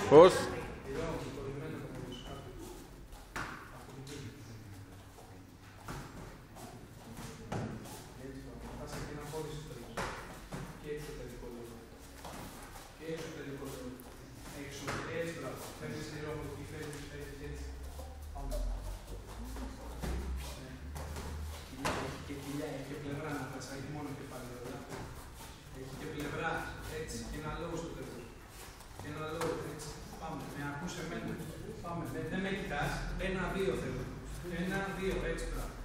Πώς? Δεν με κοιτάς. 1-2 θέλω. 1-2, έτσι πράγμα.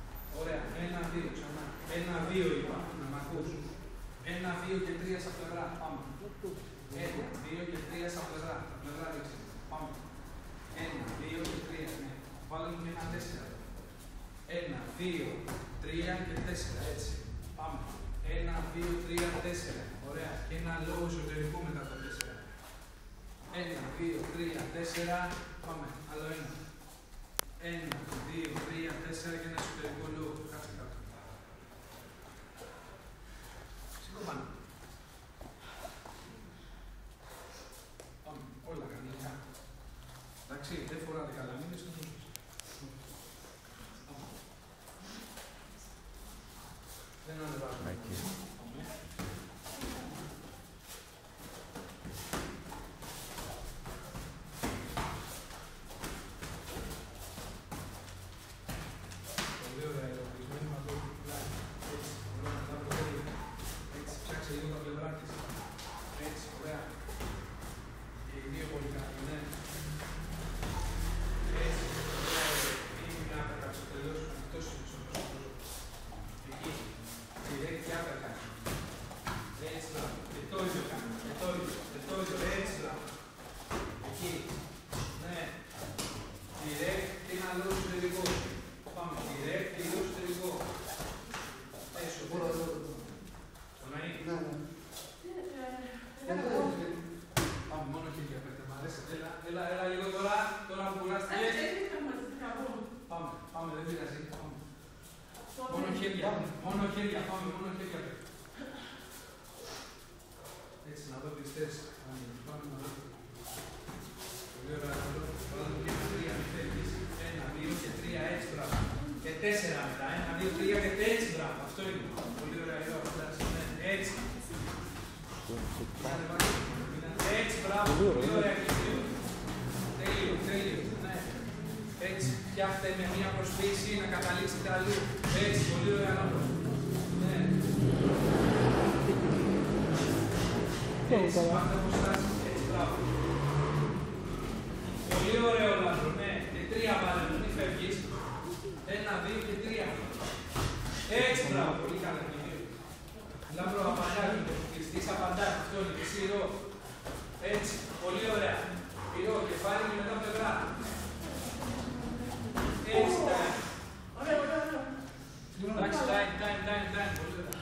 Ωραία. 1-2, ξανά. 1-2 είπα, να μ' ακούς. 1-2 και 3 στα πλευρά. Πάμε. 1-2 και 3 στα πλευρά. Τα πλευρά ρίξε. Πάμε. 1-2 και 3, ναι. Βάλουμε και ένα 4. 1-2, 3 και 4, έτσι. Πάμε. 1-2, 3, 4. Ωραία. Και ένα λόγο εσωτερικό μετά το 4. 1-2, 3, 4. Πάμε. Άλλο ένα. 1-2, 3, 4 και ένα εσωτερικό λόγο. Κάτσε κάτω. Σήκω πάνω. Πάμε. Όλα κανονικά. Εντάξει, δεν φοράτε καλαμίδες, το δούμε. Δεν ανεβάζουμε. Μόνο χέρια, πάμε, μόνο χέρια. Έτσι, να δω τις θέσεις. Πάμε να δω. Πολύ ωραία, βάλουμε και 3, μην φεύγεις. 1, 2 και 3, έτσι, μπράβο. Και 4 μετά, 1, 2, 3 και 4, μπράβο. Αυτό είναι. Πολύ ωραία, έτσι. Έτσι, μπράβο, πολύ ωραία. Τέλειο, ναι. Έτσι, φτιάχτε με μία προσποίηση να καταλήξετε αλλού. Έτσι, πολύ ωραία. Ναι. Έτσι, πάντα αποστάσεις. Έτσι, μπράβο. Πολύ ωραίο λάθο, ναι. Και 3 βάλε, μην φεύγεις. 1, 2 και 3. Έτσι, μπράβο, πολύ καλά. Λάμπρο απαντάκι, κλειστής απαντάκι, αυτό είναι, εσύ εδώ. Έτσι, πολύ ωραία.